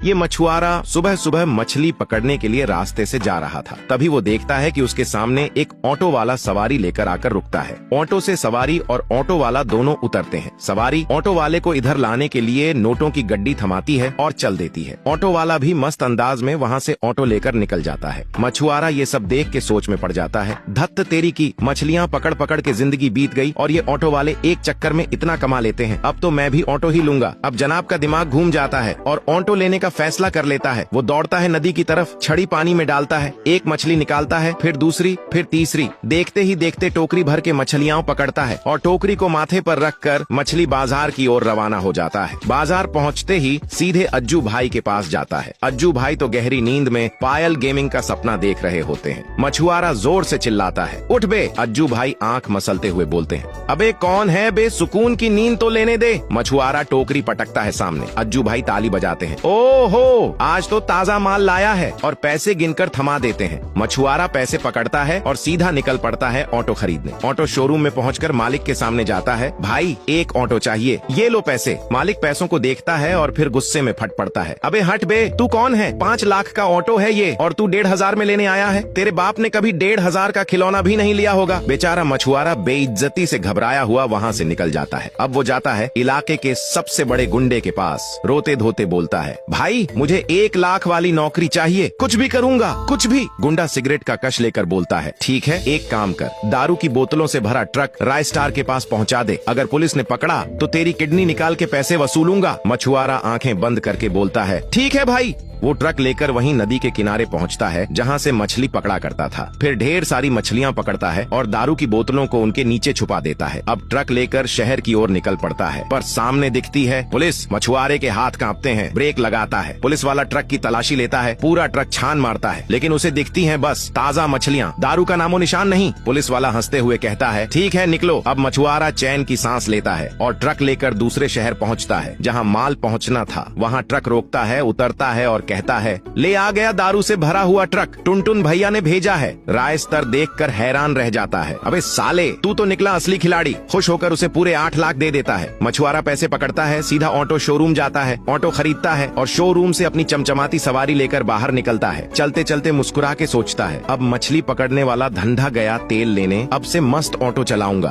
ये मछुआरा सुबह सुबह मछली पकड़ने के लिए रास्ते से जा रहा था। तभी वो देखता है कि उसके सामने एक ऑटो वाला सवारी लेकर आकर रुकता है। ऑटो से सवारी और ऑटो वाला दोनों उतरते हैं। सवारी ऑटो वाले को इधर लाने के लिए नोटों की गड्डी थमाती है और चल देती है। ऑटो वाला भी मस्त अंदाज में वहाँ से ऑटो लेकर निकल जाता है। मछुआरा ये सब देख के सोच में पड़ जाता है, धत्त तेरी की, मछलियाँ पकड़ पकड़ के जिंदगी बीत गई और ये ऑटो वाले एक चक्कर में इतना कमा लेते हैं। अब तो मैं भी ऑटो ही लूंगा। अब जनाब का दिमाग घूम जाता है और ऑटो लेने का फैसला कर लेता है। वो दौड़ता है नदी की तरफ, छड़ी पानी में डालता है, एक मछली निकालता है, फिर दूसरी, फिर तीसरी। देखते ही देखते टोकरी भर के मछलियां पकड़ता है और टोकरी को माथे पर रखकर मछली बाजार की ओर रवाना हो जाता है। बाजार पहुंचते ही सीधे अज्जू भाई के पास जाता है। अज्जू भाई तो गहरी नींद में पायल गेमिंग का सपना देख रहे होते हैं। मछुआरा जोर से चिल्लाता है, उठ बे। अज्जू भाई आंख मसलते हुए बोलते हैं, अबे कौन है बे, सुकून की नींद तो लेने दे। मछुआरा टोकरी पटकता है सामने। अज्जू भाई ताली बजाते हैं, ओहो आज तो ताजा माल लाया है, और पैसे गिनकर थमा देते हैं। मछुआरा पैसे पकड़ता है और सीधा निकल पड़ता है ऑटो खरीदने। ऑटो शोरूम में पहुंचकर मालिक के सामने जाता है, भाई एक ऑटो चाहिए, ये लो पैसे। मालिक पैसों को देखता है और फिर गुस्से में फट पड़ता है, अबे हट बे, तू कौन है? 5 लाख का ऑटो है ये और तू 1,500 में लेने आया है? तेरे बाप ने कभी 1,500 का खिलौना भी नहीं लिया होगा। बेचारा मछुआरा बेइज्जती से घबराया हुआ वहाँ से निकल जाता है। अब वो जाता है इलाके के सबसे बड़े गुंडे के पास, रोते धोते बोलता है, भाई मुझे 1 लाख वाली नौकरी चाहिए, कुछ भी करूंगा, कुछ भी। गुंडा सिगरेट का कश लेकर बोलता है, ठीक है एक काम कर, दारू की बोतलों से भरा ट्रक राय स्टार के पास पहुंचा दे, अगर पुलिस ने पकड़ा तो तेरी किडनी निकाल के पैसे वसूलूंगा। मछुआरा आंखें बंद करके बोलता है, ठीक है भाई। वो ट्रक लेकर वहीं नदी के किनारे पहुंचता है जहां से मछली पकड़ा करता था। फिर ढेर सारी मछलियां पकड़ता है और दारू की बोतलों को उनके नीचे छुपा देता है। अब ट्रक लेकर शहर की ओर निकल पड़ता है, पर सामने दिखती है पुलिस। मछुआरे के हाथ कांपते हैं, ब्रेक लगाता है। पुलिस वाला ट्रक की तलाशी लेता है, पूरा ट्रक छान मारता है, लेकिन उसे दिखती है बस ताजा मछलियाँ, दारू का नामो निशान नहीं। पुलिस वाला हंसते हुए कहता है, ठीक है निकलो। अब मछुआरा चैन की सांस लेता है और ट्रक लेकर दूसरे शहर पहुँचता है जहाँ माल पहुँचना था। वहाँ ट्रक रोकता है, उतरता है और कहता है, ले आ गया दारू से भरा हुआ ट्रक, टुनटुन भैया ने भेजा है। राय स्तर देखकर हैरान रह जाता है, अबे साले तू तो निकला असली खिलाड़ी। खुश होकर उसे पूरे 8 लाख दे देता है। मछुआरा पैसे पकड़ता है, सीधा ऑटो शोरूम जाता है, ऑटो खरीदता है और शोरूम से अपनी चमचमाती सवारी लेकर बाहर निकलता है। चलते चलते मुस्कुरा के सोचता है, अब मछली पकड़ने वाला धंधा गया तेल लेने, अब से मस्त ऑटो चलाऊंगा।